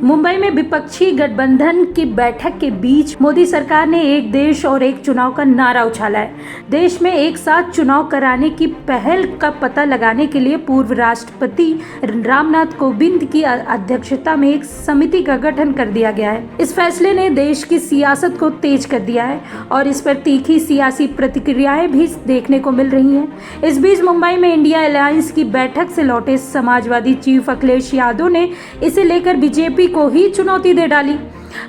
मुंबई में विपक्षी गठबंधन की बैठक के बीच मोदी सरकार ने एक देश और एक चुनाव का नारा उछाला है। देश में एक साथ चुनाव कराने की पहल का पता लगाने के लिए पूर्व राष्ट्रपति रामनाथ कोविंद की अध्यक्षता में एक समिति का गठन कर दिया गया है। इस फैसले ने देश की सियासत को तेज कर दिया है और इस पर तीखी सियासी प्रतिक्रियाएं भी देखने को मिल रही हैं। इस बीच मुंबई में इंडिया अलायंस की बैठक से लौटे समाजवादी चीफ अखिलेश यादव ने इसे लेकर बीजेपी को ही चुनौती दे डाली।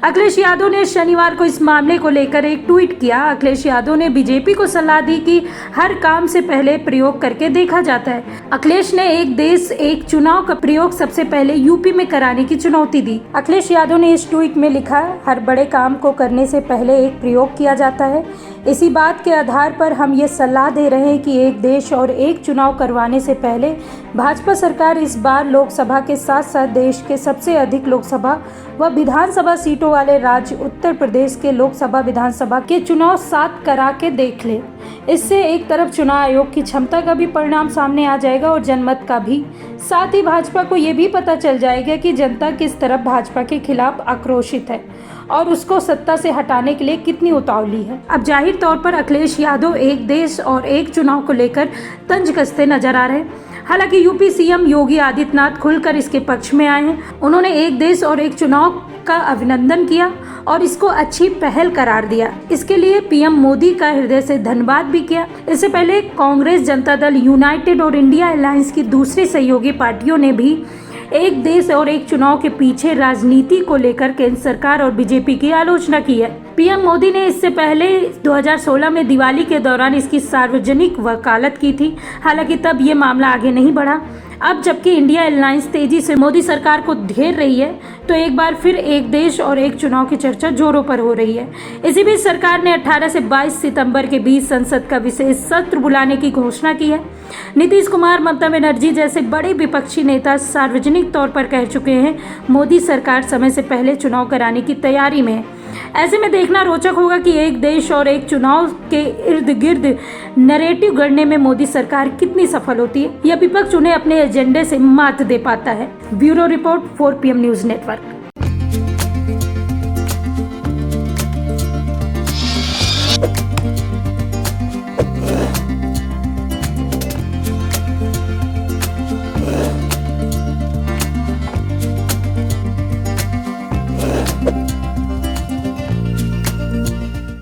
अखिलेश यादव ने शनिवार को इस मामले को लेकर एक ट्वीट किया। अखिलेश यादव ने बीजेपी को सलाह दी कि हर काम से पहले प्रयोग करके देखा जाता है। अखिलेश ने एक देश एक चुनाव का प्रयोग सबसे पहले यूपी में कराने की चुनौती दी। अखिलेश यादव ने इस ट्वीट में लिखा, हर बड़े काम को करने से पहले एक प्रयोग किया जाता है। इसी बात के आधार पर हम ये सलाह दे रहे हैं कि एक देश और एक चुनाव करवाने से पहले भाजपा सरकार इस बार लोकसभा के साथ साथ देश के सबसे अधिक लोकसभा व विधानसभा सीटों वाले राज्य उत्तर प्रदेश के लोकसभा विधानसभा के चुनाव 7 करा के देख ले। इससे एक तरफ चुनाव आयोग की क्षमता का भी परिणाम सामने आ जाएगा और जनमत का भी। साथ ही भाजपा को ये भी पता चल जाएगा कि जनता किस तरफ भाजपा के खिलाफ आक्रोशित है और उसको सत्ता से हटाने के लिए कितनी उतावली है। अब जाहिर तौर पर अखिलेश यादव एक देश और एक चुनाव को लेकर तंज कसते नजर आ रहे हैं। हालांकि यूपी सीएम योगी आदित्यनाथ खुलकर इसके पक्ष में आए हैं। उन्होंने एक देश और एक चुनाव का अभिनंदन किया और इसको अच्छी पहल करार दिया। इसके लिए पीएम मोदी का हृदय से धन्यवाद भी किया। इससे पहले कांग्रेस, जनता दल यूनाइटेड और इंडिया अलायंस की दूसरी सहयोगी पार्टियों ने भी एक देश और एक चुनाव के पीछे राजनीति को लेकर केंद्र सरकार और बीजेपी की आलोचना की है। पीएम मोदी ने इससे पहले 2016 में दिवाली के दौरान इसकी सार्वजनिक वकालत की थी। हालांकि तब ये मामला आगे नहीं बढ़ा। अब जबकि इंडिया अलायंस तेजी से मोदी सरकार को घेर रही है, तो एक बार फिर एक देश और एक चुनाव की चर्चा जोरों पर हो रही है। इसी बीच सरकार ने 18 से 22 सितंबर के बीच संसद का विशेष सत्र बुलाने की घोषणा की है। नीतीश कुमार, ममता बनर्जी जैसे बड़े विपक्षी नेता सार्वजनिक तौर पर कह चुके हैं मोदी सरकार समय से पहले चुनाव कराने की तैयारी में है। ऐसे में देखना रोचक होगा कि एक देश और एक चुनाव के इर्द गिर्द नैरेटिव गढ़ने में मोदी सरकार कितनी सफल होती है या विपक्ष उन्हें अपने एजेंडे से मात दे पाता है। Bureau report 4 PM news network.